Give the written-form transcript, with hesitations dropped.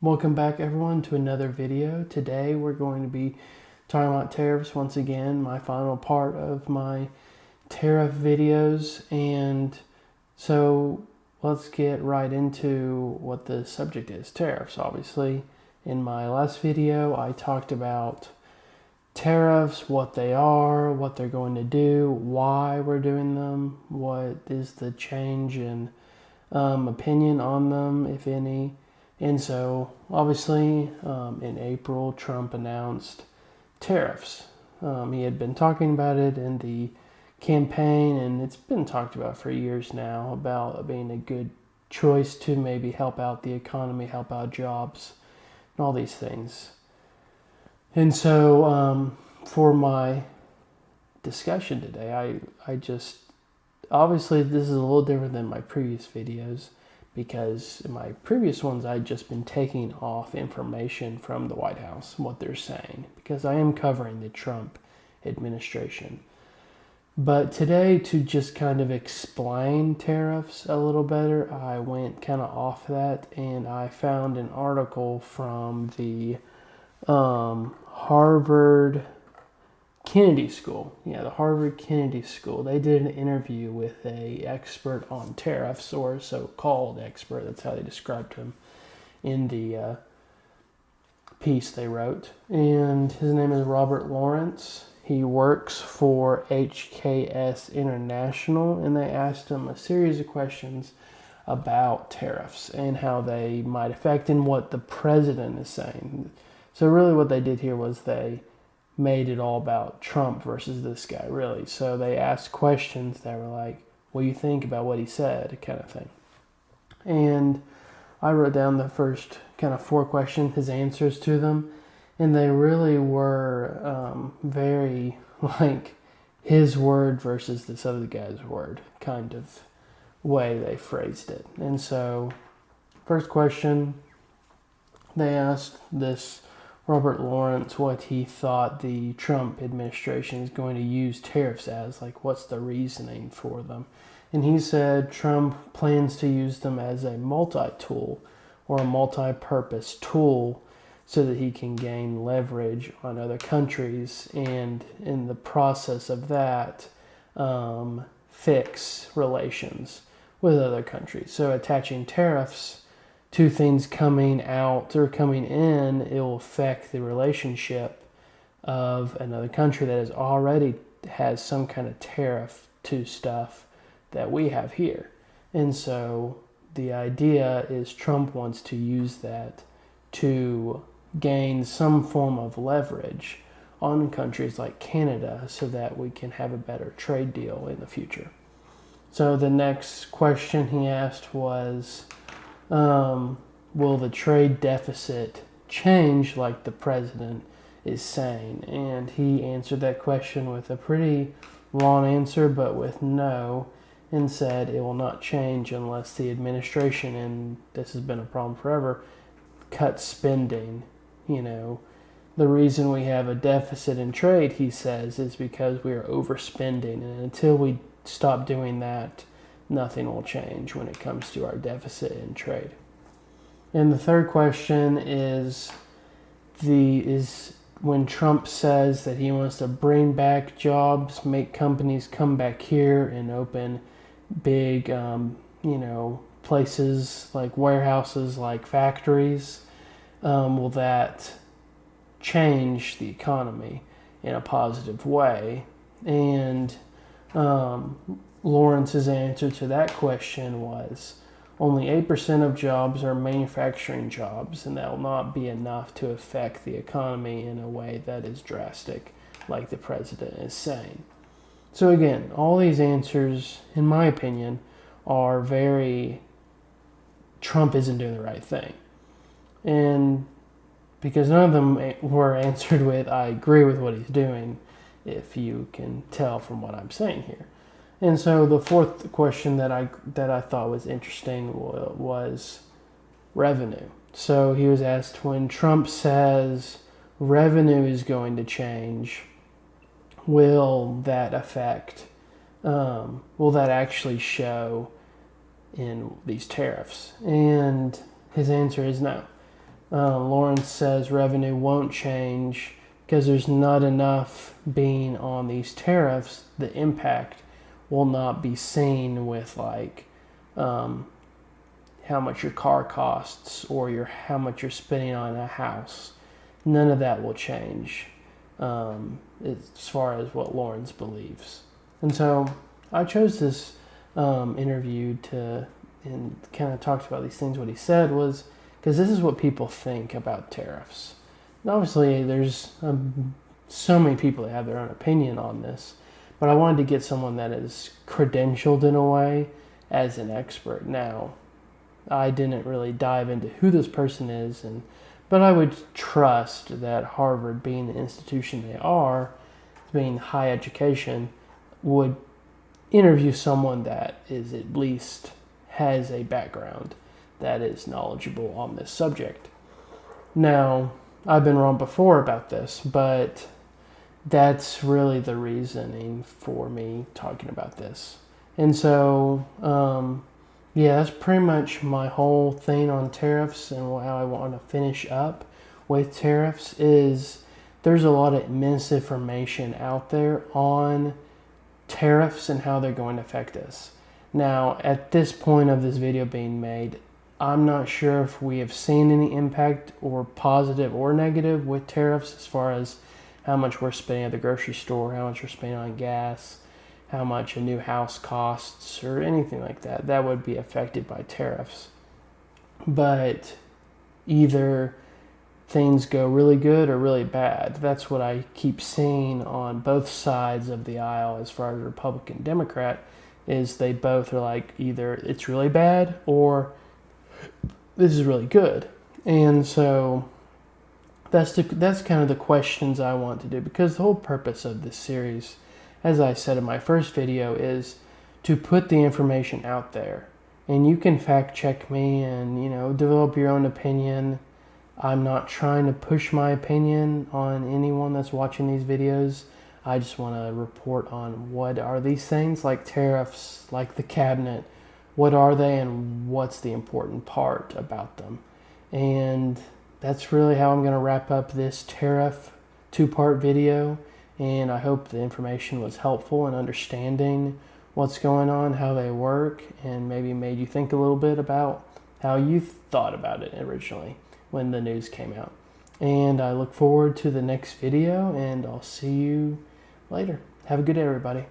Welcome back everyone to another video. Today we're going to be talking about tariffs once again, my final part of my tariff videos. And so let's get right into what the subject is, tariffs. Obviously, in my last video I talked about tariffs, what they are, what they're going to do, why we're doing them, what is the change in opinion on them, if any. And so, obviously, in April, Trump announced tariffs. He had been talking about it in the campaign, and it's been talked about for years now about being a good choice to maybe help out the economy, help out jobs, and all these things. And so, for my discussion today, I just obviously this is a little different than my previous videos, because in my previous ones I'd just been taking off information from the White House, what they're saying, because I am covering the Trump administration. But today, to just kind of explain tariffs a little better, I went kind of off that, and I found an article from the Harvard Kennedy School. Yeah, the Harvard Kennedy School. They did an interview with a expert on tariffs, or a so-called expert. That's how they described him in the piece they wrote. And his name is Robert Lawrence. He works for HKS International, and they asked him a series of questions about tariffs and how they might affect and what the president is saying. So really what they did here was they made it all about Trump versus this guy, really. So they asked questions that were like, what do you think about what he said, kind of thing. And I wrote down the first kind of 4 questions, his answers to them, and they really were very like his word versus this other guy's word kind of way they phrased it. And so, first question, they asked this Robert Lawrence what he thought the Trump administration is going to use tariffs as, like what's the reasoning for them. And he said Trump plans to use them as a multi-tool or a multi-purpose tool so that he can gain leverage on other countries, and in the process of that, fix relations with other countries. So attaching tariffs to things coming out or coming in, it will affect the relationship of another country that has already has some kind of tariff to stuff that we have here. And so the idea is Trump wants to use that to gain some form of leverage on countries like Canada so that we can have a better trade deal in the future. So the next question he asked was, will the trade deficit change like the president is saying? And he answered that question with a pretty long answer, but with no, and said it will not change unless the administration, and this has been a problem forever, cuts spending. You know, the reason we have a deficit in trade, he says, is because we are overspending, and until we stop doing that, nothing will change when it comes to our deficit in trade. And the third question is when Trump says that he wants to bring back jobs, make companies come back here and open big, places like warehouses, like factories, will that change the economy in a positive way? And Lawrence's answer to that question was only 8% of jobs are manufacturing jobs, and that will not be enough to affect the economy in a way that is drastic, like the president is saying. So again, all these answers, in my opinion, are very Trump isn't doing the right thing. And because none of them were answered with, I agree with what he's doing, if you can tell from what I'm saying here. And so the fourth question that I thought was interesting was revenue. So he was asked, when Trump says revenue is going to change, will that actually show in these tariffs? And his answer is no. Lawrence says revenue won't change because there's not enough being on these tariffs. The impact will not be seen with like how much your car costs or how much you're spending on a house. None of that will change as far as what Lawrence believes. And so I chose this interview and kind of talked about these things. What he said was, because this is what people think about tariffs. And obviously, there's so many people that have their own opinion on this, but I wanted to get someone that is credentialed in a way as an expert. Now, I didn't really dive into who this person is, but I would trust that Harvard, being the institution they are, being high education, would interview someone that is at least has a background that is knowledgeable on this subject. Now, I've been wrong before about this, but that's really the reasoning for me talking about this. And so, yeah, that's pretty much my whole thing on tariffs, and how I want to finish up with tariffs is there's a lot of misinformation out there on tariffs and how they're going to affect us. Now, at this point of this video being made, I'm not sure if we have seen any impact, or positive or negative, with tariffs as far as how much we're spending at the grocery store, how much we're spending on gas, how much a new house costs, or anything like that. That would be affected by tariffs. But either things go really good or really bad. That's what I keep seeing on both sides of the aisle as far as Republican, Democrat, is they both are like either it's really bad or this is really good. And so that's kind of the questions I want to do, because the whole purpose of this series, as I said in my first video, is to put the information out there. And you can fact check me and, develop your own opinion. I'm not trying to push my opinion on anyone that's watching these videos. I just want to report on what are these things, like tariffs, like the cabinet. What are they, and what's the important part about them? And that's really how I'm going to wrap up this tariff 2-part video. And I hope the information was helpful in understanding what's going on, how they work, and maybe made you think a little bit about how you thought about it originally when the news came out. And I look forward to the next video, and I'll see you later. Have a good day, everybody.